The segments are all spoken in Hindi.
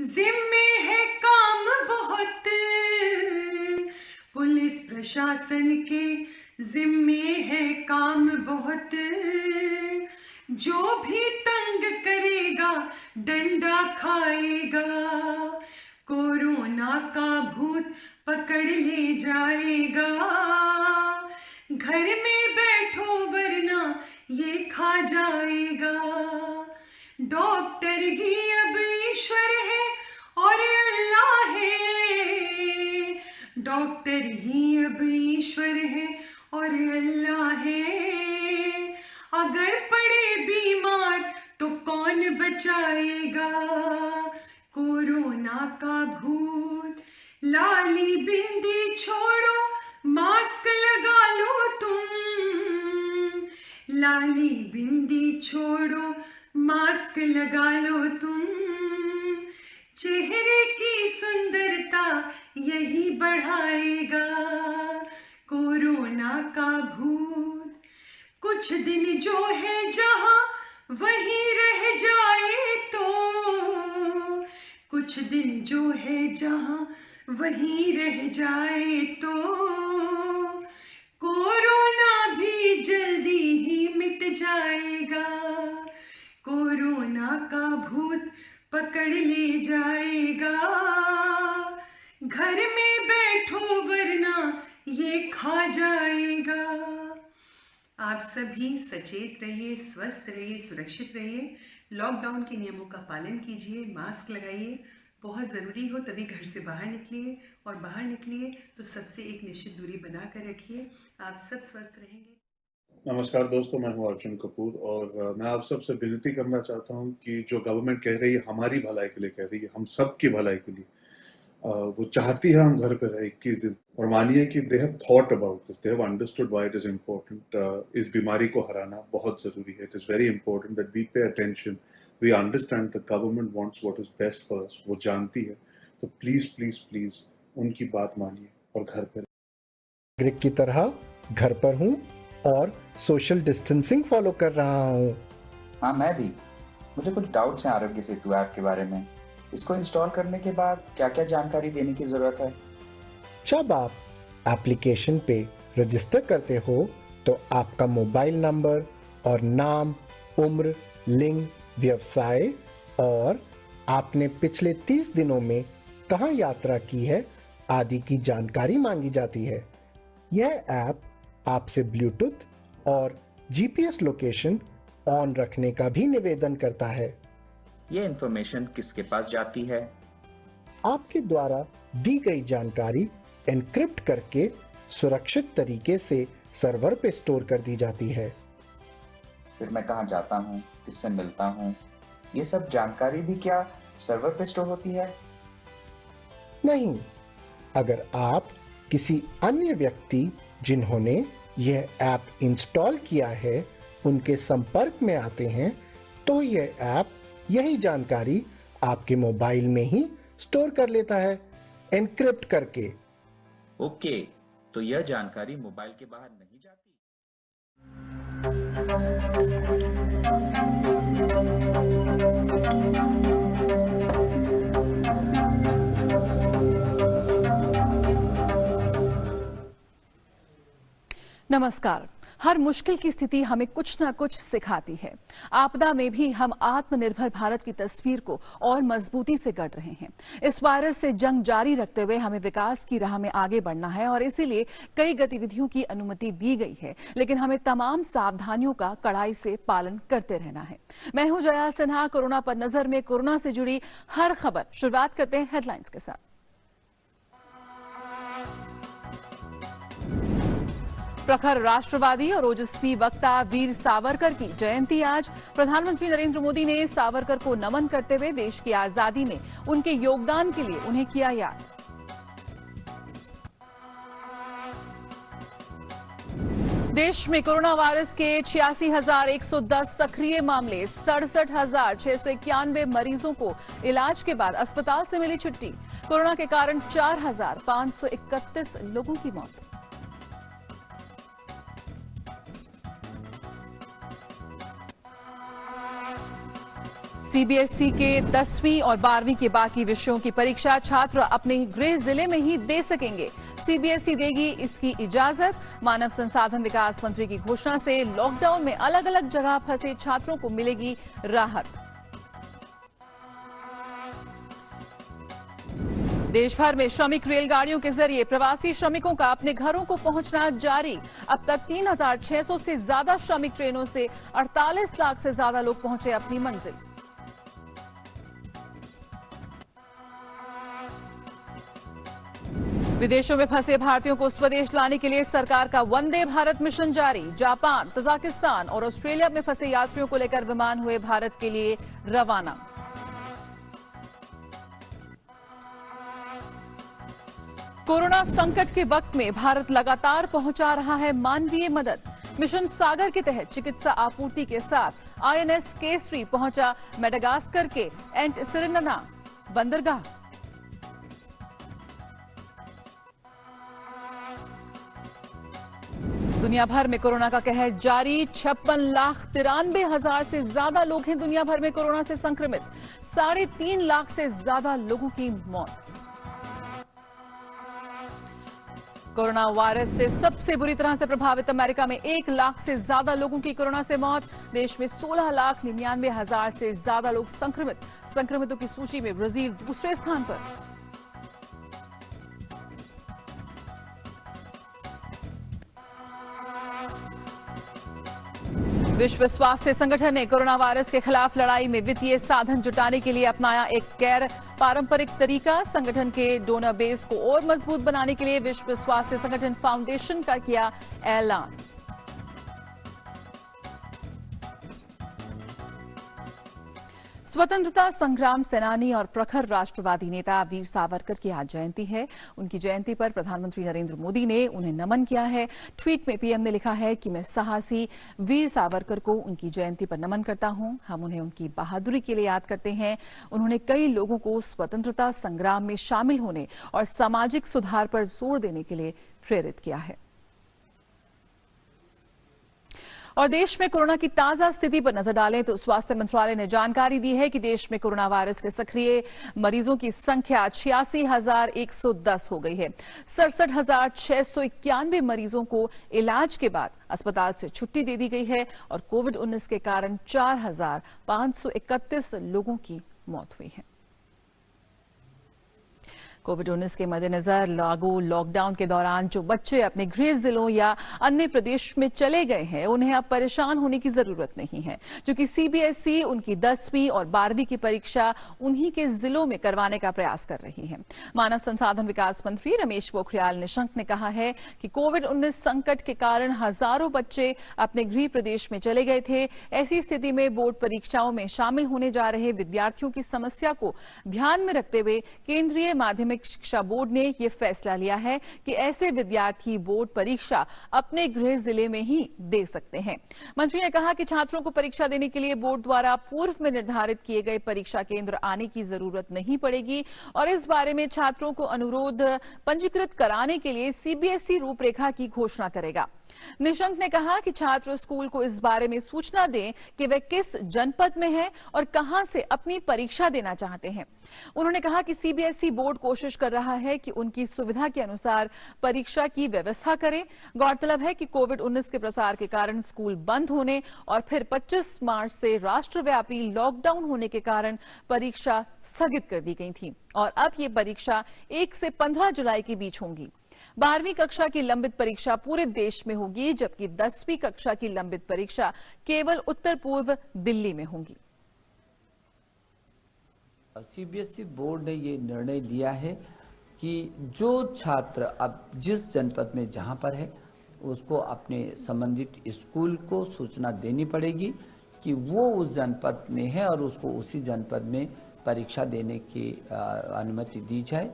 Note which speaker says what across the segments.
Speaker 1: जिम्मे है काम बहुत, पुलिस प्रशासन के जिम्मे है काम बहुत। जो भी तंग करेगा डंडा खाएगा, कोरोना का भूत पकड़ ले जाएगा। घर में बैठो वरना ये खा जाएगा। डॉक्टर ही अब ईश्वर है और अल्लाह है। डॉक्टर ही अब ईश्वर है और अल्लाह है। अगर पड़े बीमार तो कौन बचाएगा कोरोना का भूत। लाली बिंदी छोड़ो, मास्क लगा लो तुम। लाली बिंदी छोड़ो, मास्क लगा लो तुम। चेहरे की सुंदरता यही बढ़ाएगा कोरोना का भूत। कुछ दिन जो है जहां वहीं रह जाए तो, कुछ दिन जो है जहां वहीं रह जाए तो, कोरोना भी जल्दी ही मिट जाएगा। कोरोना का भूत पकड़ ले जाएगा। घर में बैठो वरना ये खा जाएगा। आप सभी सचेत रहिए, स्वस्थ रहिए, सुरक्षित रहिए। लॉकडाउन के नियमों का पालन कीजिए, मास्क लगाइए, बहुत ज़रूरी हो तभी घर से बाहर निकलिए, और बाहर निकलिए तो सबसे एक निश्चित दूरी बना कर रखिए। आप सब स्वस्थ रहेंगे।
Speaker 2: नमस्कार दोस्तों, मैं हूं अर्जुन कपूर और मैं आप सबसे विनती करना चाहता हूं कि जो गवर्नमेंट कह रही है हमारी भलाई के लिए कह रही है, हम सब की भलाई के लिए, वो चाहती है हम घर पे रहे 21 दिन। और मानिए कि they have thought about this, they have understood why it is important. इस बीमारी को हराना बहुत जरूरी है। It is very important that we pay attention, we understand the government wants what is best for us, वो जानती है। तो प्लीज प्लीज प्लीज उनकी बात मानिए और घर पे
Speaker 3: नागरिक की तरह घर पर हूँ और सोशल डिस्टेंसिंग फॉलो कर रहा हूँ।
Speaker 4: हाँ, मैं भी। मुझे कुछ डाउट्स हैं आरोग्य सेतु ऐप के बारे में। इसको इंस्टॉल करने के बाद क्या-क्या जानकारी देने की जरूरत है?
Speaker 3: जब आप एप्लीकेशन पे रजिस्टर करते हो तो आपका मोबाइल नंबर और नाम, उम्र, लिंग, व्यवसाय और आपने पिछले 30 दिनों में कहाँ यात्रा की है आदि की जानकारी मांगी जाती है। यह ऐप आपसे ब्लूटूथ और जीपीएस लोकेशन ऑन रखने का भी निवेदन करता है।
Speaker 4: ये इन्फॉर्मेशन किसके पास जाती है?
Speaker 3: आपके द्वारा दी गई जानकारी एन्क्रिप्ट करके सुरक्षित तरीके से सर्वर पे स्टोर कर दी जाती है।
Speaker 4: फिर मैं कहाँ जाता हूँ, किससे मिलता हूँ, ये सब जानकारी भी क्या सर्वर पे स्टोर होती है?
Speaker 3: नहीं, अगर आप किसी अन्य व्यक्ति जिन्होंने यह ऐप इंस्टॉल किया है उनके संपर्क में आते हैं तो यह ऐप यही जानकारी आपके मोबाइल में ही स्टोर कर लेता है, एन्क्रिप्ट करके।
Speaker 4: ओके, तो यह जानकारी मोबाइल के बाहर नहीं जाती?
Speaker 5: नमस्कार। हर मुश्किल की स्थिति हमें कुछ ना कुछ सिखाती है। आपदा में भी हम आत्मनिर्भर भारत की तस्वीर को और मजबूती से गढ़ रहे हैं। इस वायरस से जंग जारी रखते हुए हमें विकास की राह में आगे बढ़ना है और इसीलिए कई गतिविधियों की अनुमति दी गई है, लेकिन हमें तमाम सावधानियों का कड़ाई से पालन करते रहना है। मैं हूं जया सिन्हा। कोरोना पर नजर में कोरोना से जुड़ी हर खबर। शुरुआत करते हैं हेडलाइंस के साथ। प्रखर राष्ट्रवादी और ओजस्वी वक्ता वीर सावरकर की जयंती आज। प्रधानमंत्री नरेंद्र मोदी ने सावरकर को नमन करते हुए देश की आजादी में उनके योगदान के लिए उन्हें किया याद। देश में कोरोना वायरस के 86,110 सक्रिय मामले, 67,691 मरीजों को इलाज के बाद अस्पताल से मिली छुट्टी। कोरोना के कारण 4,531 लोगों की मौत। सीबीएसई के 10वीं और 12वीं के बाकी विषयों की परीक्षा छात्र अपने गृह जिले में ही दे सकेंगे। सीबीएसई देगी इसकी इजाजत। मानव संसाधन विकास मंत्री की घोषणा से लॉकडाउन में अलग अलग जगह फंसे छात्रों को मिलेगी राहत। देश भर में श्रमिक रेलगाड़ियों के जरिए प्रवासी श्रमिकों का अपने घरों को पहुंचना जारी। अब तक 3,600 से ज्यादा श्रमिक ट्रेनों से 48 लाख से ज्यादा लोग पहुंचे अपनी मंजिल। विदेशों में फंसे भारतीयों को स्वदेश लाने के लिए सरकार का वंदे भारत मिशन जारी। जापान, तजाकिस्तान और ऑस्ट्रेलिया में फंसे यात्रियों को लेकर विमान हुए भारत के लिए रवाना। कोरोना संकट के वक्त में भारत लगातार पहुंचा रहा है मानवीय मदद। मिशन सागर के तहत चिकित्सा आपूर्ति के साथ आईएनएस केसरी पहुंचा मेडागास्कर के एंट सिरिनाना बंदरगाह। दुनिया भर में कोरोना का कहर जारी। 56,93,000 से ज्यादा लोग हैं दुनिया भर में कोरोना से संक्रमित। 3.5 लाख से ज्यादा लोगों की मौत। कोरोना वायरस से सबसे बुरी तरह से प्रभावित अमेरिका में 1 लाख से ज्यादा लोगों की कोरोना से मौत। देश में 16,99,000 से ज्यादा लोग संक्रमित। संक्रमितों की सूची में ब्राजील दूसरे स्थान पर। विश्व स्वास्थ्य संगठन ने कोरोना वायरस के खिलाफ लड़ाई में वित्तीय साधन जुटाने के लिए अपनाया एक गैर पारंपरिक तरीका। संगठन के डोनर बेस को और मजबूत बनाने के लिए विश्व स्वास्थ्य संगठन फाउंडेशन का किया ऐलान। स्वतंत्रता संग्राम सेनानी और प्रखर राष्ट्रवादी नेता वीर सावरकर की आज जयंती है। उनकी जयंती पर प्रधानमंत्री नरेंद्र मोदी ने उन्हें नमन किया है। ट्वीट में पीएम ने लिखा है कि मैं साहसी वीर सावरकर को उनकी जयंती पर नमन करता हूं। हम उन्हें उनकी बहादुरी के लिए याद करते हैं। उन्होंने कई लोगों को स्वतंत्रता संग्राम में शामिल होने और सामाजिक सुधार पर जोर देने के लिए प्रेरित किया है। और देश में कोरोना की ताजा स्थिति पर नजर डालें तो स्वास्थ्य मंत्रालय ने जानकारी दी है कि देश में कोरोना वायरस के सक्रिय मरीजों की संख्या 86,110 हो गई है। 67,691 मरीजों को इलाज के बाद अस्पताल से छुट्टी दे दी गई है और कोविड-19 के कारण 4,531 लोगों की मौत हुई है। कोविड-19 के मद्देनजर लागू लॉकडाउन के दौरान जो बच्चे अपने गृह जिलों या अन्य प्रदेश में चले गए हैं उन्हें अब परेशान होने की जरूरत नहीं है, क्योंकि सीबीएसई उनकी 10वीं और 12वीं की परीक्षा उन्हीं के जिलों में करवाने का प्रयास कर रही है। मानव संसाधन विकास मंत्री रमेश पोखरियाल निशंक ने कहा है कि कोविड-19 संकट के कारण हजारों बच्चे अपने गृह प्रदेश में चले गए थे। ऐसी स्थिति में बोर्ड परीक्षाओं में शामिल होने जा रहे विद्यार्थियों की समस्या को ध्यान में रखते हुए केंद्रीय माध्यमिक शिक्षा बोर्ड ने यह फैसला लिया है कि ऐसे विद्यार्थी बोर्ड परीक्षा अपने गृह जिले में ही दे सकते हैं। मंत्री ने कहा कि छात्रों को परीक्षा देने के लिए बोर्ड द्वारा पूर्व में निर्धारित किए गए परीक्षा केंद्र आने की जरूरत नहीं पड़ेगी और इस बारे में छात्रों को अनुरोध पंजीकृत कराने के लिए सीबीएसई रूपरेखा की घोषणा करेगा। निशंक ने कहा कि छात्र स्कूल को इस बारे में सूचना दें कि वे किस जनपद में हैं और कहां से अपनी परीक्षा देना चाहते हैं। उन्होंने कहा कि सीबीएसई बोर्ड कोशिश कर रहा है कि उनकी सुविधा के अनुसार परीक्षा की व्यवस्था करे। गौरतलब है कि कोविड-19 के प्रसार के कारण स्कूल बंद होने और फिर 25 मार्च से राष्ट्रव्यापी लॉकडाउन होने के कारण परीक्षा स्थगित कर दी गई थी और अब ये परीक्षा 1 से 15 जुलाई के बीच होंगी। 12वीं कक्षा की लंबित परीक्षा पूरे देश में होगी, जबकि 10वीं कक्षा की लंबित परीक्षा केवल उत्तर पूर्व दिल्ली में होंगी।
Speaker 6: सीबीएसई बोर्ड ने ये निर्णय लिया है कि जो छात्र अब जिस जनपद में जहां पर है उसको अपने संबंधित स्कूल को सूचना देनी पड़ेगी कि वो उस जनपद में है और उसको उसी जनपद में परीक्षा देने की अनुमति दी जाए।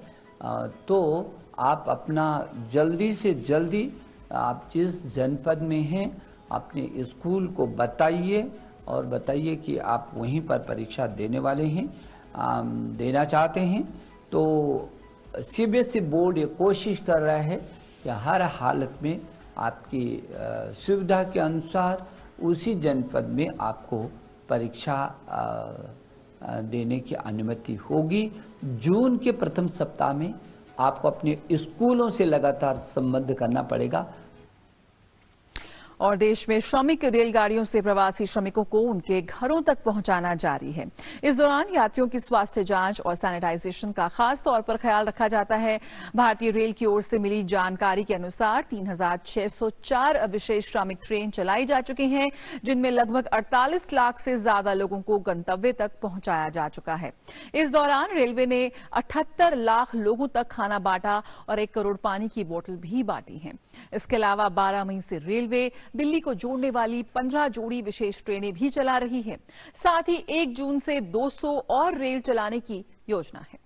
Speaker 6: तो आप अपना जल्दी से जल्दी आप जिस जनपद में हैं अपने स्कूल को बताइए और बताइए कि आप वहीं पर परीक्षा देने वाले हैं, देना चाहते हैं। तो सीबीएसई बोर्ड ये कोशिश कर रहा है कि हर हालत में आपकी सुविधा के अनुसार उसी जनपद में आपको परीक्षा देने की अनुमति होगी। जून के प्रथम सप्ताह में आपको अपने स्कूलों से लगातार संबद्ध करना पड़ेगा।
Speaker 5: और देश में श्रमिक रेलगाड़ियों से प्रवासी श्रमिकों को उनके घरों तक पहुंचाना जारी है। इस दौरान यात्रियों की स्वास्थ्य जांच और सैनिटाइजेशन का खास तौर पर ख्याल रखा जाता है। भारतीय रेल की ओर से मिली जानकारी के अनुसार 3604 विशेष श्रमिक ट्रेन चलाई जा चुकी हैं, जिनमें लगभग 48 लाख से ज्यादा लोगों को गंतव्य तक पहुंचाया जा चुका है। इस दौरान रेलवे ने 78 लाख लोगों तक खाना बांटा और 1 करोड़ पानी की बोतल भी बांटी है। इसके अलावा 12 मई से रेलवे दिल्ली को जोड़ने वाली 15 जोड़ी विशेष ट्रेनें भी चला रही है। साथ ही 1 जून से 200 और रेल चलाने की योजना है।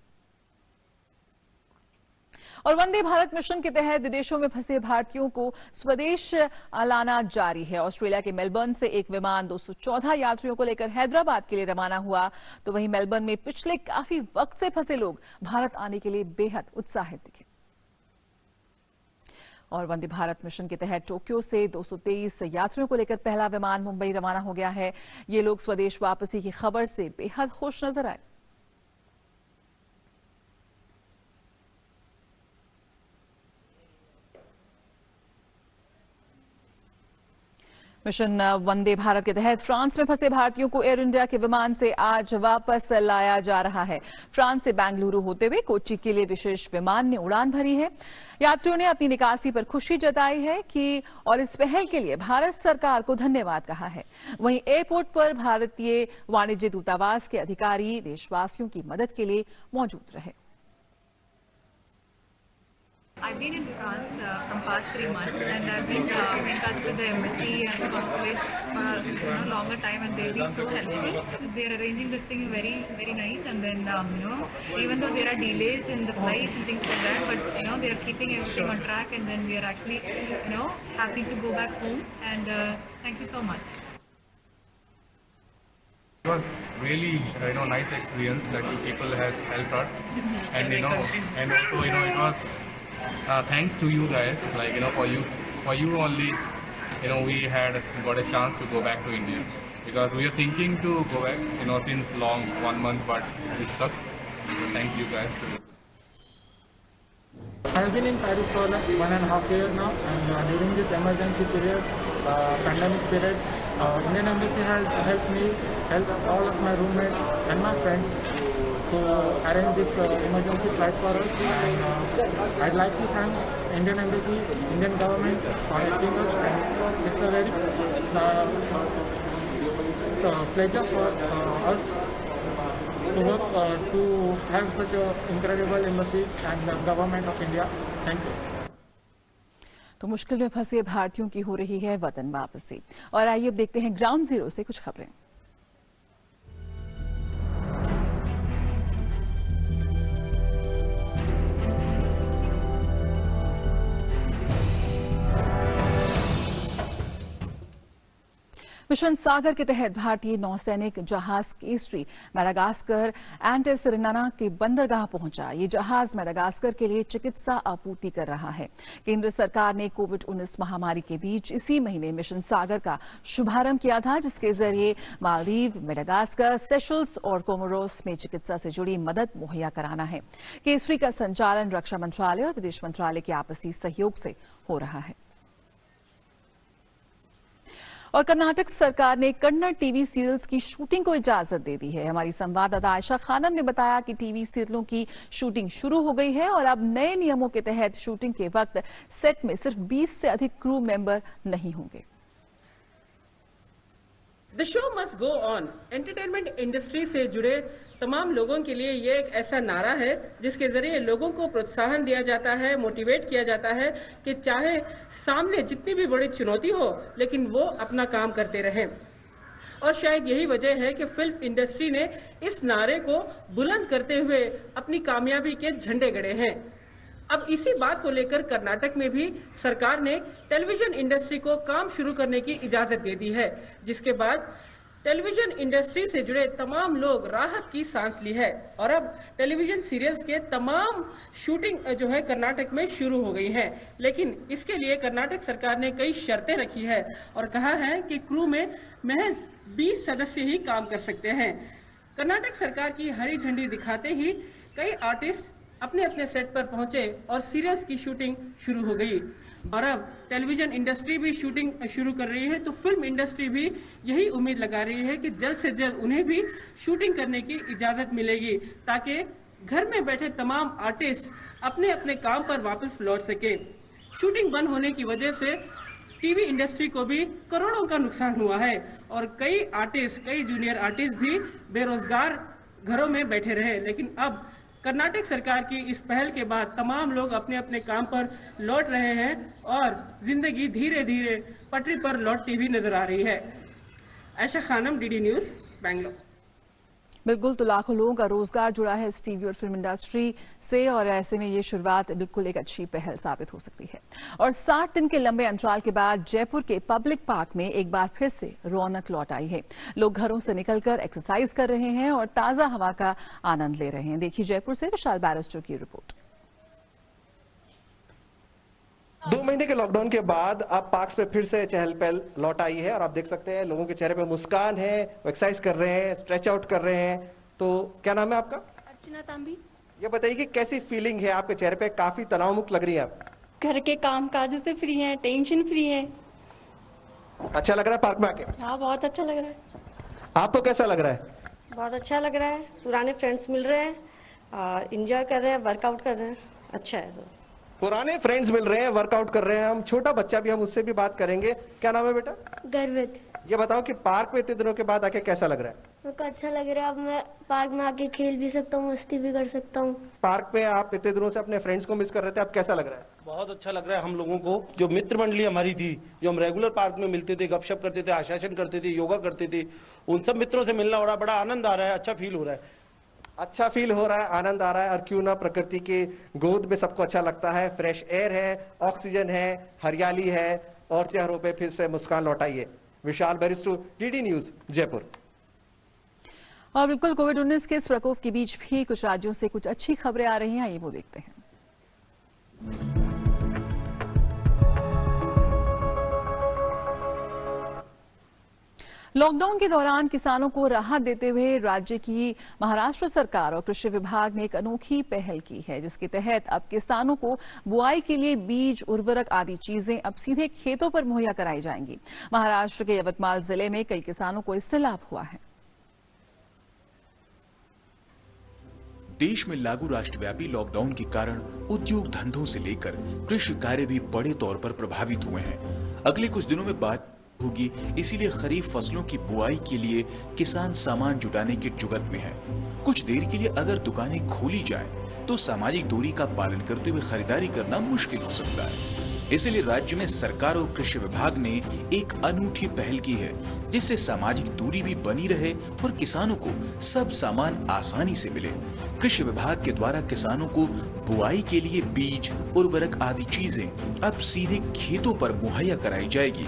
Speaker 5: और वंदे भारत मिशन के तहत विदेशों में फंसे भारतीयों को स्वदेश लाना जारी है। ऑस्ट्रेलिया के मेलबर्न से एक विमान 214 यात्रियों को लेकर हैदराबाद के लिए रवाना हुआ, तो वहीं मेलबर्न में पिछले काफी वक्त से फंसे लोग भारत आने के लिए बेहद उत्साहित दिखे। और वंदे भारत मिशन के तहत टोक्यो से 223 यात्रियों को लेकर पहला विमान मुंबई रवाना हो गया है। ये लोग स्वदेश वापसी की खबर से बेहद खुश नजर आए। मिशन वंदे भारत के तहत फ्रांस में फंसे भारतीयों को एयर इंडिया के विमान से आज वापस लाया जा रहा है। फ्रांस से बेंगलुरु होते हुए कोच्चि के लिए विशेष विमान ने उड़ान भरी है। यात्रियों ने अपनी निकासी पर खुशी जताई है और इस पहल के लिए भारत सरकार को धन्यवाद कहा है। वहीं एयरपोर्ट पर भारतीय वाणिज्य दूतावास के अधिकारी देशवासियों की मदद के लिए मौजूद रहे।
Speaker 7: I've been in France from past 3 months, and I've been in touch with the embassy and the consulate for longer time, and they've been so helpful. They're arranging this thing very, very nice, and then even though there are delays in the flights and things like that, but they're keeping everything on track, and then we are actually happy to go back home. And thank you so much.
Speaker 8: It was really nice experience that you people have helped us, and and also it was. Thanks to you guys, for you only, we had got a chance to go back to India, because we are thinking to go back, since long 1 month, but we stuck. So thank you guys.
Speaker 9: I've been in Paris for like 1.5 years now, and during this emergency period, pandemic period, Indian Embassy has helped all of my roommates and my friends to arrange this emergency flight for us. And I'd like to thank Indian Embassy, Indian government for helping us, and it's a very pleasure for us to work to have such an incredible embassy and the government of India. Thank you.
Speaker 5: तो मुश्किल में फंसे भारतीयों की हो रही है वतन वापसी। और आइए अब देखते हैं ग्राउंड जीरो से कुछ खबरें। मिशन सागर के तहत भारतीय नौसैनिक जहाज केसरी मेडागास्कर एंटेसरिनाना के बंदरगाह पहुंचा। ये जहाज मेडागास्कर के लिए चिकित्सा आपूर्ति कर रहा है। केंद्र सरकार ने कोविड-19 महामारी के बीच इसी महीने मिशन सागर का शुभारंभ किया था, जिसके जरिए मालदीव, मेडागास्कर, सेशल्स और कोमोरोस में चिकित्सा से जुड़ी मदद मुहैया कराना है। केसरी का संचालन रक्षा मंत्रालय और विदेश मंत्रालय के आपसी सहयोग से हो रहा है। और कर्नाटक सरकार ने कन्नड़ टीवी सीरियल्स की शूटिंग को इजाजत दे दी है। हमारी संवाददाता आयशा खानम ने बताया कि टीवी सीरियलों की शूटिंग शुरू हो गई है और अब नए नियमों के तहत शूटिंग के वक्त सेट में सिर्फ 20 से अधिक क्रू मेंबर नहीं होंगे।
Speaker 10: The show must go on. Entertainment industry से जुड़े तमाम लोगों के लिए ये एक ऐसा नारा है जिसके जरिए लोगों को प्रोत्साहन दिया जाता है, मोटिवेट किया जाता है कि चाहे सामने जितनी भी बड़ी चुनौती हो, लेकिन वो अपना काम करते रहें। और शायद यही वजह है कि फिल्म इंडस्ट्री ने इस नारे को बुलंद करते हुए अपनी कामयाबी के झंडे गड़े हैं। अब इसी बात को लेकर कर्नाटक में भी सरकार ने टेलीविजन इंडस्ट्री को काम शुरू करने की इजाजत दे दी है, जिसके बाद टेलीविजन इंडस्ट्री से जुड़े तमाम लोग राहत की सांस ली है। और अब टेलीविजन सीरियल्स के तमाम शूटिंग जो है कर्नाटक में शुरू हो गई है, लेकिन इसके लिए कर्नाटक सरकार ने कई शर्तें रखी है और कहा है कि क्रू में महज 20 सदस्य ही काम कर सकते हैं। कर्नाटक सरकार की हरी झंडी दिखाते ही कई आर्टिस्ट अपने अपने सेट पर पहुंचे और सीरियल्स की शूटिंग शुरू हो गई। और अब टेलीविजन इंडस्ट्री भी शूटिंग शुरू कर रही है, तो फिल्म इंडस्ट्री भी यही उम्मीद लगा रही है कि जल्द से जल्द उन्हें भी शूटिंग करने की इजाज़त मिलेगी, ताकि घर में बैठे तमाम आर्टिस्ट अपने अपने काम पर वापस लौट सके। शूटिंग बंद होने की वजह से टीवी इंडस्ट्री को भी करोड़ों का नुकसान हुआ है और कई जूनियर आर्टिस्ट भी बेरोजगार घरों में बैठे रहे। लेकिन अब कर्नाटक सरकार की इस पहल के बाद तमाम लोग अपने अपने काम पर लौट रहे हैं और जिंदगी धीरे धीरे पटरी पर लौटती हुई नजर आ रही है। Ayesha Khanam, DD news, Bangalore.
Speaker 5: बिल्कुल, तो लाखों लोगों का रोजगार जुड़ा है इस टीवी और फिल्म इंडस्ट्री से और ऐसे में ये शुरुआत बिल्कुल एक अच्छी पहल साबित हो सकती है। और 60 दिन के लंबे अंतराल के बाद जयपुर के पब्लिक पार्क में एक बार फिर से रौनक लौट आई है। लोग घरों से निकलकर एक्सरसाइज कर रहे हैं और ताजा हवा का आनंद ले रहे हैं। देखिए जयपुर से विशाल बैरिस्टर की रिपोर्ट।
Speaker 3: 2 महीने के लॉकडाउन के बाद अब पार्क्स पे फिर से चहल पहल लौट आई है और आप देख सकते हैं लोगों के चेहरे पे मुस्कान है, वो एक्सरसाइज कर रहे हैं, स्ट्रेच आउट कर रहे हैं। तो क्या नाम है आपका?
Speaker 11: अर्चना तांबी।
Speaker 3: ये बताइए कि कैसी फीलिंग है आपके चेहरे पे? काफी तनाव मुक्त लग रही है आप।
Speaker 11: घर के काम काजों से फ्री है, टेंशन फ्री है।
Speaker 3: अच्छा लग रहा है पार्क में आके?
Speaker 11: हाँ, बहुत अच्छा लग रहा है।
Speaker 3: आपको कैसा लग रहा है?
Speaker 11: बहुत अच्छा लग रहा है, पुराने फ्रेंड्स मिल रहे हैं, एंजॉय कर रहे हैं, वर्कआउट कर रहे हैं, अच्छा है सब।
Speaker 3: पुराने फ्रेंड्स मिल रहे हैं, वर्कआउट कर रहे हैं। हम छोटा बच्चा भी, हम उससे भी बात करेंगे। क्या नाम है बेटा?
Speaker 11: गर्वित।
Speaker 3: ये बताओ कि पार्क में इतने दिनों के बाद आके कैसा लग रहा है?
Speaker 11: मेरे को अच्छा लग रहा है, अब मैं पार्क में आके खेल भी सकता हूँ, मस्ती भी कर सकता हूँ।
Speaker 3: पार्क में आप इतने दिनों से अपने फ्रेंड्स को मिस कर रहे थे, अब कैसा लग रहा है?
Speaker 12: बहुत अच्छा लग रहा है हम लोगों को। जो मित्र मंडली हमारी थी, जो हम रेगुलर पार्क में मिलते थे, गपशप करते थे, आशासन करते थे, योगा करते थे, उन सब मित्रों से मिलना बड़ा आनंद आ रहा है, अच्छा फील हो रहा है।
Speaker 3: अच्छा फील हो रहा है, आनंद आ रहा है। और क्यों ना, प्रकृति की गोद में सबको अच्छा लगता है। फ्रेश एयर है, ऑक्सीजन है, हरियाली है और चेहरों पे फिर से मुस्कान लौट आई है। विशाल बैरिस्टर, डीडी न्यूज, जयपुर।
Speaker 5: और बिल्कुल कोविड-19 के इस प्रकोप के बीच भी कुछ राज्यों से कुछ अच्छी खबरें आ रही हैं, आइए वो देखते हैं। लॉकडाउन के दौरान किसानों को राहत देते हुए राज्य की महाराष्ट्र सरकार और कृषि विभाग ने एक अनोखी पहल की है, जिसके तहत अब किसानों को बुआई के लिए बीज, उर्वरक आदि चीजें अब सीधे खेतों पर मुहैया कराई जाएंगी। महाराष्ट्र के यवतमाल जिले में कई किसानों को इससे लाभ हुआ है।
Speaker 13: देश में लागू राष्ट्रव्यापी लॉकडाउन के कारण उद्योग धंधों से लेकर कृषि कार्य भी बड़े तौर पर प्रभावित हुए हैं। अगले कुछ दिनों में बात होगी, इसीलिए खरीफ फसलों की बुआई के लिए किसान सामान जुटाने की जुगत में है। कुछ देर के लिए अगर दुकानें खोली जाएं, तो सामाजिक दूरी का पालन करते हुए खरीदारी करना मुश्किल हो सकता है। इसलिए राज्य में सरकार और कृषि विभाग ने एक अनूठी पहल की है, जिससे सामाजिक दूरी भी बनी रहे और किसानों को सब सामान आसानी से मिले। कृषि विभाग के द्वारा किसानों को बुआई के लिए बीज, उर्वरक आदि चीजें अब सीधे खेतों पर मुहैया कराई जाएगी।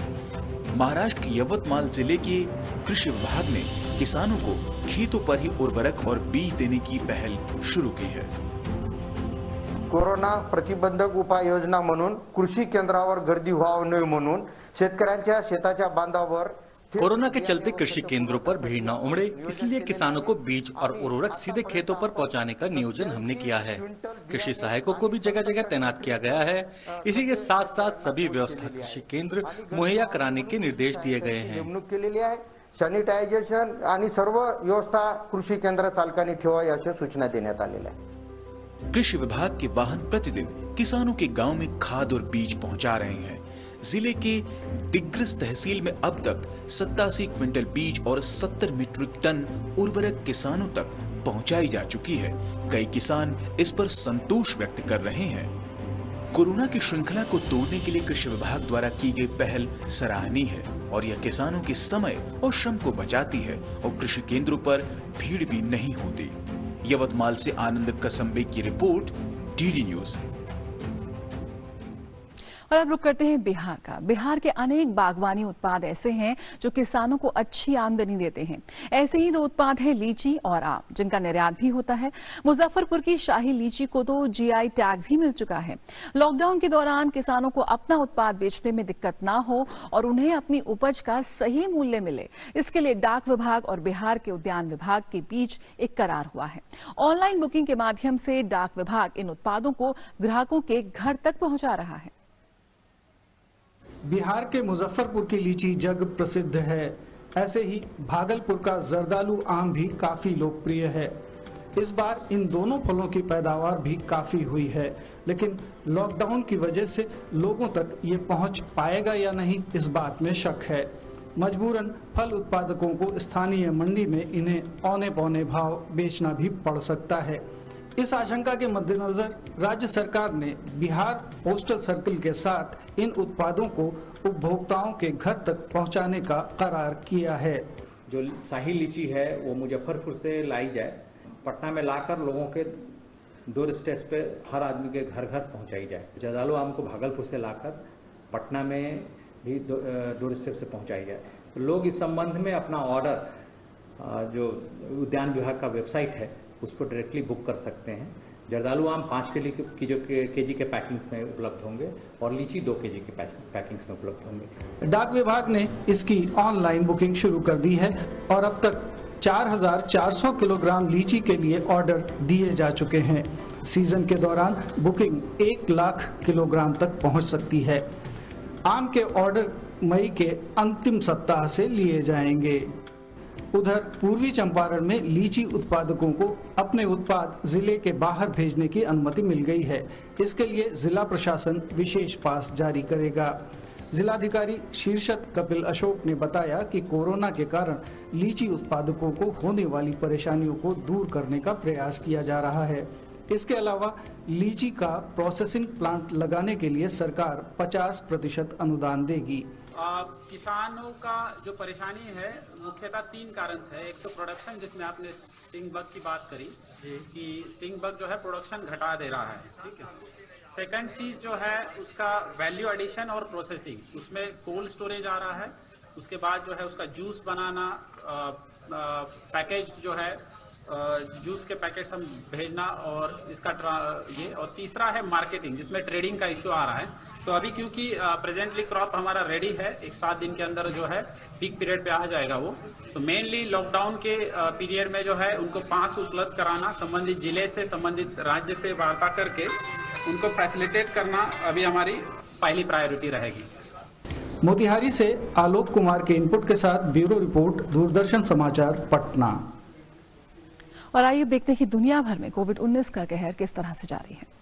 Speaker 13: महाराष्ट्र के यवतमाल जिले के कृषि विभाग ने किसानों को खेतों पर ही उर्वरक और बीज देने की पहल शुरू की है।
Speaker 14: कोरोना प्रतिबंधक उपाययोजना म्हणून कृषी केंद्रावर गर्दी व्हावी नये म्हणून शेतकऱ्यांच्या शेताच्या बांधावर
Speaker 15: कोरोना के चलते कृषि केंद्रों पर भीड़ न उमड़े, इसलिए किसानों को बीज और उर्वरक सीधे खेतों पर पहुंचाने का नियोजन हमने किया है। कृषि सहायकों को भी जगह जगह तैनात किया गया है। इसी के साथ साथ सभी व्यवस्था कृषि केंद्र मुहैया कराने के निर्देश दिए गए हैं।
Speaker 14: नेमणूक केलेली आहे। सॅनिटायझेशन आणि सर्व व्यवस्था कृषि केंद्र चालकांनी ठेवावी अशा सूचना देण्यात आलेल्या आहेत।
Speaker 13: कृषि विभाग के वाहन प्रतिदिन किसानों के गांव में खाद और बीज पहुंचा रहे हैं। जिले के दिग्रस तहसील में अब तक 87 क्विंटल बीज और 70 मीट्रिक टन उर्वरक किसानों तक पहुंचाई जा चुकी है। कई किसान इस पर संतोष व्यक्त कर रहे हैं। कोरोना की श्रृंखला को तोड़ने के लिए कृषि विभाग द्वारा की गई पहल सराहनीय है और यह किसानों के समय और श्रम को बचाती है और कृषि केंद्रों पर भीड़ भी नहीं होती। यवतमाल से आनंद कसंबे की रिपोर्ट, डीडी न्यूज।
Speaker 5: और अब रुक करते हैं बिहार का। बिहार के अनेक बागवानी उत्पाद ऐसे हैं जो किसानों को अच्छी आमदनी देते हैं। ऐसे ही दो उत्पाद हैं लीची और आम, जिनका निर्यात भी होता है। मुजफ्फरपुर की शाही लीची को तो जीआई टैग भी मिल चुका है। लॉकडाउन के दौरान किसानों को अपना उत्पाद बेचने में दिक्कत ना हो और उन्हें अपनी उपज का सही मूल्य मिले, इसके लिए डाक विभाग और बिहार के उद्यान विभाग के बीच एक करार हुआ है। ऑनलाइन बुकिंग के माध्यम से डाक विभाग इन उत्पादों को ग्राहकों के घर तक पहुंचा रहा है।
Speaker 16: बिहार के मुजफ्फरपुर की लीची जग प्रसिद्ध है। ऐसे ही भागलपुर का जर्दालू आम भी काफी लोकप्रिय है। इस बार इन दोनों फलों की पैदावार भी काफी हुई है, लेकिन लॉकडाउन की वजह से लोगों तक ये पहुंच पाएगा या नहीं, इस बात में शक है। मजबूरन फल उत्पादकों को स्थानीय मंडी में इन्हें औने पौने भाव बेचना भी पड़ सकता है। इस आशंका के मद्देनजर राज्य सरकार ने बिहार पोस्टल सर्कल के साथ इन उत्पादों को उपभोक्ताओं के घर तक पहुंचाने का करार किया है।
Speaker 17: जो शाही लीची है वो मुजफ्फरपुर से लाई जाए, पटना में लाकर लोगों के डोर स्टेप्स पे हर आदमी के घर घर पहुंचाई जाए। जर्दालू आम को भागलपुर से लाकर पटना में भी डोर स्टेप से पहुंचाई जाए। तो लोग इस संबंध में अपना ऑर्डर जो उद्यान विभाग का वेबसाइट है उस पर डायरेक्टली बुक कर सकते हैं। जर्दालू आम 5 केजी के पैकिंग्स में उपलब्ध होंगे और लीची 2 केजी के पैकिंग्स में उपलब्ध होंगे।
Speaker 16: डाक विभाग ने इसकी ऑनलाइन बुकिंग शुरू कर दी है और अब तक 4400 किलोग्राम लीची के लिए ऑर्डर दिए जा चुके हैं। सीजन के दौरान बुकिंग 1 लाख किलोग्राम तक पहुंच सकती है। आम के ऑर्डर मई के अंतिम सप्ताह से लिए जाएंगे। उधर पूर्वी चंपारण में लीची उत्पादकों को अपने उत्पाद जिले के बाहर भेजने की अनुमति मिल गई है। इसके लिए जिला प्रशासन विशेष पास जारी करेगा। जिलाधिकारी शीर्षत कपिल अशोक ने बताया कि कोरोना के कारण लीची उत्पादकों को होने वाली परेशानियों को दूर करने का प्रयास किया जा रहा है। इसके अलावा लीची का प्रोसेसिंग प्लांट लगाने के लिए सरकार 50% अनुदान देगी।
Speaker 18: किसानों का जो परेशानी है मुख्यतः 3 कारण से है। एक तो प्रोडक्शन, जिसमें आपने स्टिंग बग की बात करी कि स्टिंग बग जो है प्रोडक्शन घटा दे रहा है, ठीक है। सेकंड चीज़ जो है उसका वैल्यू एडिशन और प्रोसेसिंग, उसमें कोल्ड स्टोरेज आ रहा है, उसके बाद जो है उसका जूस बनाना, पैकेज जो है जूस के पैकेट्स हम भेजना और इसका ये, और तीसरा है मार्केटिंग, जिसमें ट्रेडिंग का इशू आ रहा है। तो अभी क्योंकि प्रेजेंटली क्रॉप हमारा रेडी है, एक 7 दिन के अंदर जो है पीक पीरियड पे आ जाएगा वो, तो मेनली लॉकडाउन के पीरियड में जो है उनको पास उपलब्ध कराना, संबंधित जिले से संबंधित राज्य से वार्ता करके उनको फैसिलिटेट करना अभी हमारी पहली प्रायोरिटी रहेगी।
Speaker 16: मोतिहारी से आलोक कुमार के इनपुट के साथ ब्यूरो रिपोर्ट, दूरदर्शन समाचार, पटना।
Speaker 5: और आइए देखते हैं कि दुनिया भर में कोविड-19 का कहर किस तरह से जारी है।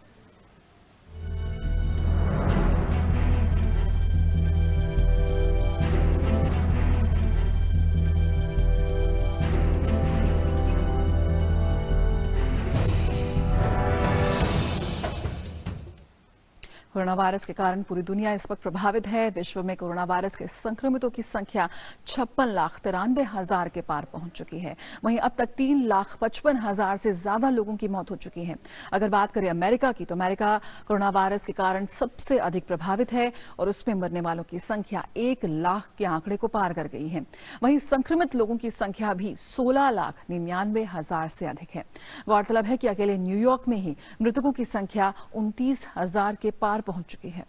Speaker 5: कोरोना वायरस के कारण पूरी दुनिया इस वक्त प्रभावित है। विश्व में कोरोना वायरस के संक्रमितों की संख्या 56,93,000 के पार पहुंच चुकी है। वहीं अब तक 3,55,000 से ज्यादा लोगों की मौत हो चुकी है। अगर बात करें अमेरिका की, तो अमेरिका कोरोना वायरस के कारण सबसे अधिक प्रभावित है और उसमें मरने वालों की संख्या 1 लाख के आंकड़े को पार कर गई है। वहीं संक्रमित लोगों की संख्या भी 16,99,000 से अधिक है। गौरतलब है कि अकेले न्यूयॉर्क में ही मृतकों की संख्या 29,000 के पार पहुंच चुकी है।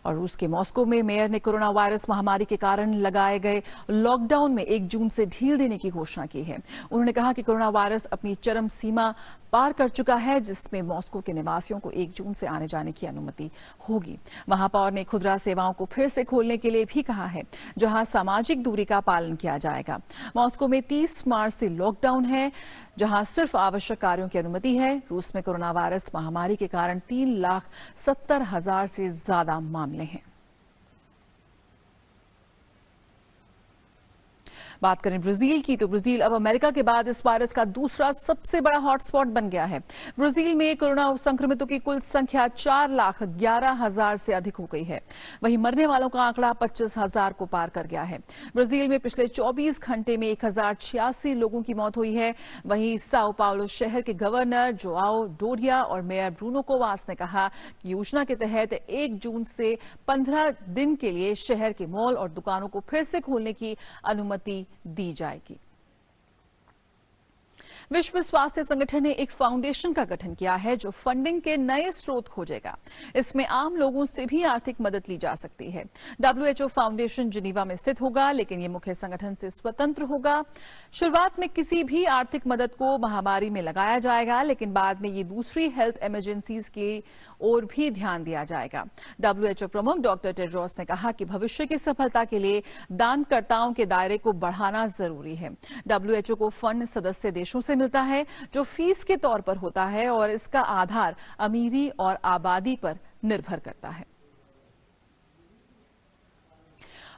Speaker 5: और रूस के मॉस्को में मेयर ने कोरोना वायरस महामारी के कारण लगाए गए लॉकडाउन में 1 जून से ढील देने की घोषणा की है। उन्होंने कहा कि कोरोना वायरस अपनी चरम सीमा पार कर चुका है, जिसमें मॉस्को के निवासियों को 1 जून से आने जाने की अनुमति होगी। महापौर ने खुदरा सेवाओं को फिर से खोलने के लिए भी कहा है, जहां सामाजिक दूरी का पालन किया जाएगा। मॉस्को में 30 मार्च से लॉकडाउन है, जहां सिर्फ आवश्यक कार्यों की अनुमति है। रूस में कोरोना वायरस महामारी के कारण 3,70,000 से ज्यादा मामले हैं। बात करें ब्राजील की, तो ब्राजील अब अमेरिका के बाद इस वायरस का दूसरा सबसे बड़ा हॉटस्पॉट बन गया है। ब्राजील में कोरोना संक्रमितों की कुल संख्या 4,11,000 से अधिक हो गई है। वहीं मरने वालों का आंकड़ा 25,000 को पार कर गया है। ब्राजील में पिछले 24 घंटे में 1,086 लोगों की मौत हुई है। वहीं साओ पाउलो शहर के गवर्नर जोआओ डोरिया और मेयर ब्रूनो कोवास ने कहा कि योजना के तहत 1 जून से 15 दिन के लिए शहर के मॉल और दुकानों को फिर से खोलने की अनुमति दी जाएगी। विश्व स्वास्थ्य संगठन ने एक फाउंडेशन का गठन किया है जो फंडिंग के नए स्रोत खोजेगा। इसमें आम लोगों से भी आर्थिक मदद ली जा सकती है। WHO फाउंडेशन जिनीवा में स्थित होगा, लेकिन ये मुख्य संगठन से स्वतंत्र होगा। शुरुआत में किसी भी आर्थिक मदद को महामारी में लगाया जाएगा, लेकिन बाद में ये दूसरी हेल्थ इमरजेंसीज की ओर भी ध्यान दिया जाएगा। WHO प्रमुख डॉक्टर टेड्रोस ने कहा कि भविष्य की सफलता के लिए दानकर्ताओं के दायरे को बढ़ाना जरूरी है। WHO को फंड सदस्य देशों से मिलता है जो फीस के तौर पर होता है और इसका आधार अमीरी और आबादी पर निर्भर करता है।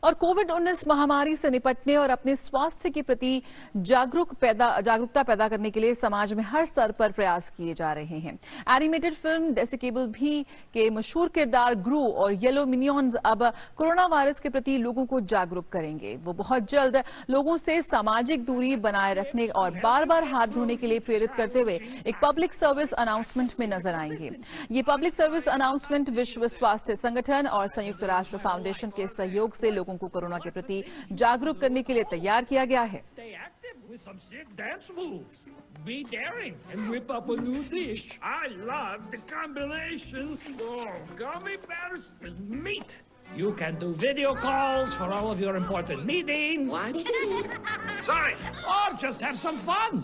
Speaker 5: और कोविड-19 महामारी से निपटने और अपने स्वास्थ्य के प्रति जागरूकता पैदा करने के लिए समाज में हर स्तर पर प्रयास किए जा रहे हैं। एनिमेटेड फिल्म डेसिकेबल भी के मशहूर किरदार ग्रू और येलो मिनियंस अब कोरोना वायरस के प्रति लोगों को जागरूक करेंगे। वो बहुत जल्द लोगों से सामाजिक दूरी बनाए रखने और बार-बार हाथ धोने के लिए प्रेरित करते हुए एक पब्लिक सर्विस अनाउंसमेंट में नजर आएंगे। ये पब्लिक सर्विस अनाउंसमेंट विश्व स्वास्थ्य संगठन और संयुक्त राष्ट्र फाउंडेशन के सहयोग से लोगों को कोरोना के प्रति जागरूक करने के लिए तैयार किया गया है।
Speaker 19: With some sick dance moves. Be daring and whip up a new dish. I love the combination of gummy bears and meat. You can do video calls for all of your important meetings. What? Sorry. Or just have some fun.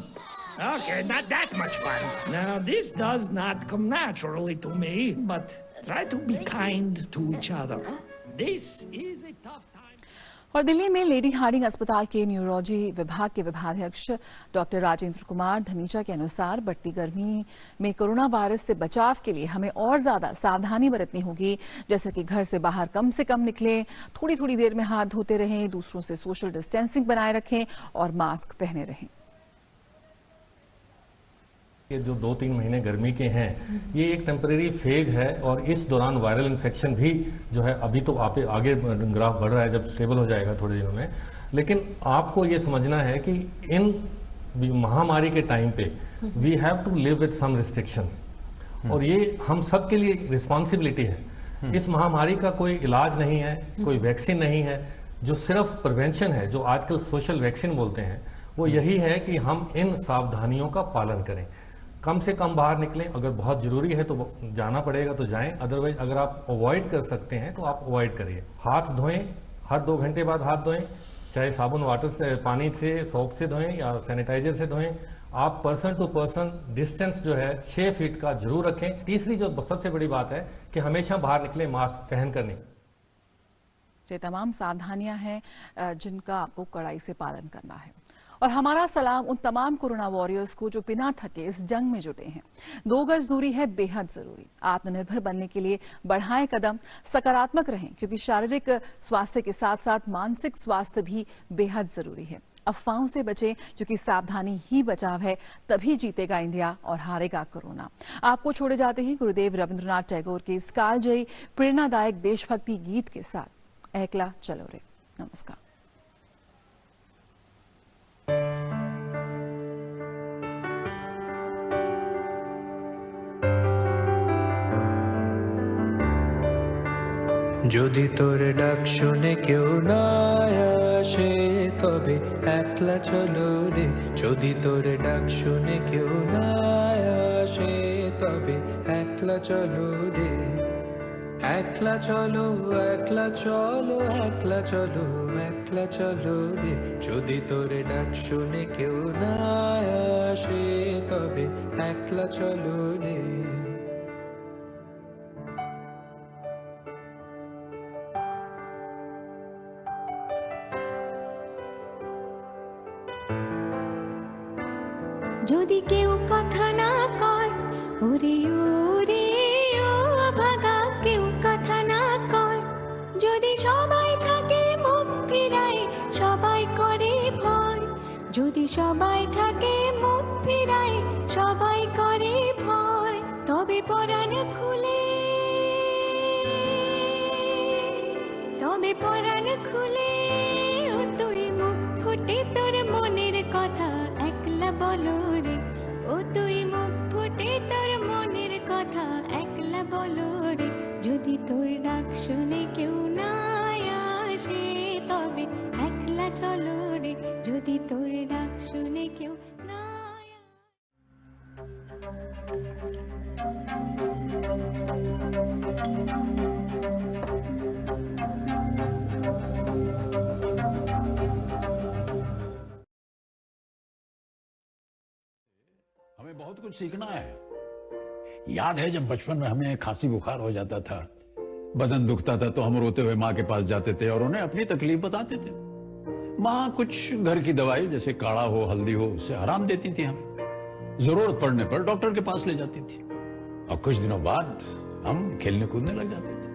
Speaker 19: Okay, not that much fun. Now, this does not come naturally to me, but try to be kind to each other. This is a tough time.
Speaker 5: और दिल्ली में लेडी हार्डिंग अस्पताल के न्यूरोलॉजी विभाग के विभागाध्यक्ष डॉक्टर राजेंद्र कुमार धमीजा के अनुसार बढ़ती गर्मी में कोरोना वायरस से बचाव के लिए हमें और ज्यादा सावधानी बरतनी होगी, जैसे कि घर से बाहर कम से कम निकलें, थोड़ी थोड़ी देर में हाथ धोते रहें, दूसरों से सोशल डिस्टेंसिंग बनाए रखें और मास्क पहने रहें।
Speaker 20: ये जो 2-3 महीने गर्मी के हैं, ये एक टेम्परेरी फेज है और इस दौरान वायरल इन्फेक्शन भी जो है अभी तो आगे ग्राफ बढ़ रहा है, जब स्टेबल हो जाएगा थोड़े दिनों में। लेकिन आपको ये समझना है कि इन महामारी के टाइम पे we have to live with some restrictions और ये हम सब के लिए रिस्पॉन्सिबिलिटी है। इस महामारी का कोई इलाज नहीं है, कोई वैक्सीन नहीं है। जो सिर्फ प्रिवेंशन है, जो आजकल सोशल वैक्सीन बोलते हैं, वो यही है कि हम इन सावधानियों का पालन करें। कम से कम बाहर निकलें, अगर बहुत ज़रूरी है तो जाना पड़ेगा तो जाएं, अदरवाइज अगर आप अवॉइड कर सकते हैं तो आप अवॉइड करिए। हाथ धोएं, हर 2 घंटे बाद हाथ धोएं, चाहे साबुन वाटर से, पानी से, सोप से धोएं या सैनिटाइजर से धोएं। आप पर्सन टू पर्सन डिस्टेंस जो है 6 फीट का जरूर रखें। तीसरी जो सबसे बड़ी बात है कि हमेशा बाहर निकले मास्क पहन कर निकलें।
Speaker 5: ये तमाम सावधानियां हैं जिनका आपको कड़ाई से पालन करना है। और हमारा सलाम उन तमाम कोरोना वॉरियर्स को जो बिना थके इस जंग में जुटे हैं। 2 गज दूरी है बेहद जरूरी। आत्मनिर्भर बनने के लिए बढ़ाएं कदम, सकारात्मक रहें, क्योंकि शारीरिक स्वास्थ्य के साथ साथ मानसिक स्वास्थ्य भी बेहद जरूरी है। अफवाहों से बचें, क्योंकि सावधानी ही बचाव है, तभी जीतेगा इंडिया और हारेगा कोरोना। आपको छोड़े जाते हैं गुरुदेव रविंद्रनाथ टैगोर के इस कालजयी प्रेरणादायक देशभक्ति गीत के साथ। एकला चलो रे। नमस्कार।
Speaker 21: যদি তোর ডাক শুনে কেউ না আসে তবে একলা চলো রে। যদি তোর ডাক শুনে কেউ না আসে তবে একলা চলো রে। একলা চলো, একলা চলো, একলা চলো, একলা চলো রে। যদি তোর ডাক শুনে কেউ না আসে তবে একলা চলো রে।
Speaker 22: যদি কেউ কথা না কয়, ওরে ওরে ও ভাগা, কেউ কথা না কয়। যদি সবাই থাকে মুখ ফিরায়, সবাই করে ভয়। যদি সবাই থাকে মুখ ফিরায় সবাই করে ভয় তবে পরাণ খুলে ও তুই মুখ ফুটে তোর মনের কথা একলা বলো রে ও তুই মুখ ফুটে তোর মনের কথা একলা বলো রে যদি তোর ডাক শুনে কেউ না আসে তবে একলা চলো রে যদি তোর ডাক শুনে কেউ না
Speaker 1: हमें बहुत कुछ सीखना है। याद है जब बचपन में हमें खांसी बुखार हो जाता था, बदन दुखता था तो हम रोते हुए माँ के पास जाते थे और उन्हें अपनी तकलीफ बताते थे। माँ कुछ घर की दवाई जैसे काढ़ा हो हल्दी हो उससे आराम देती थी हमें, जरूरत पड़ने पर डॉक्टर के पास ले जाती थी और कुछ दिनों बाद हम खेलने कूदने लग जाते थे।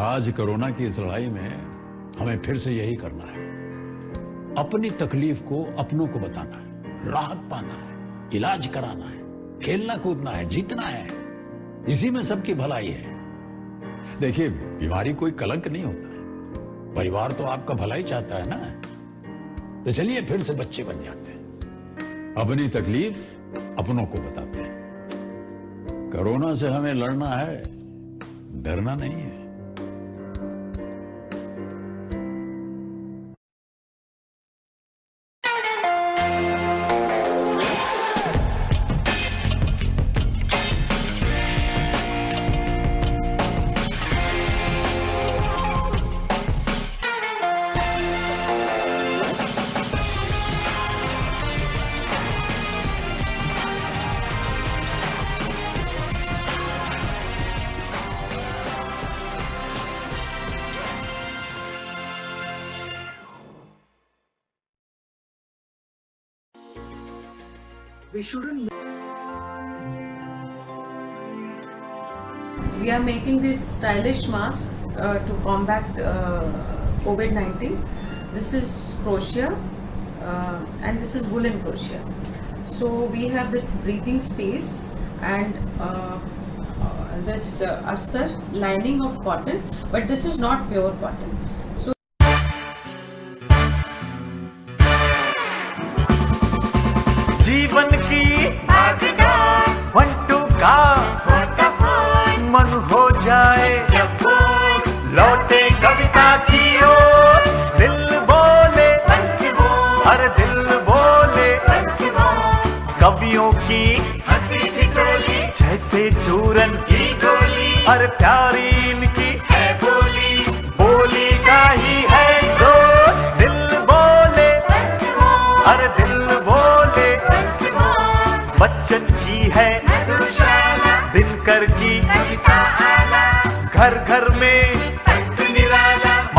Speaker 1: आज कोरोना की इस लड़ाई में हमें फिर से यही करना है, अपनी तकलीफ को अपनों को बताना है, राहत पाना है, इलाज कराना है, खेलना कूदना है, जीतना है। इसी में सबकी भलाई है। देखिए बीमारी कोई कलंक नहीं होता है, परिवार तो आपका भला ही चाहता है ना। तो चलिए फिर से बच्चे बन जाते हैं, अपनी तकलीफ अपनों को बताते हैं। कोरोना से हमें लड़ना है, डरना नहीं है।
Speaker 2: We shouldn't.
Speaker 23: We are making this stylish mask to combat COVID-19. This is crochet and this is woolen crochet. So we have this breathing space and this astar lining of cotton, but this is not pure cotton. So
Speaker 24: जीवन की फंटू का मन हो जाए जब लौटे कविता की ओर, दिल बोले हर दिल बोले कवियों की हंसी ठिठोली जैसे चूरन की गोली, हर प्यारी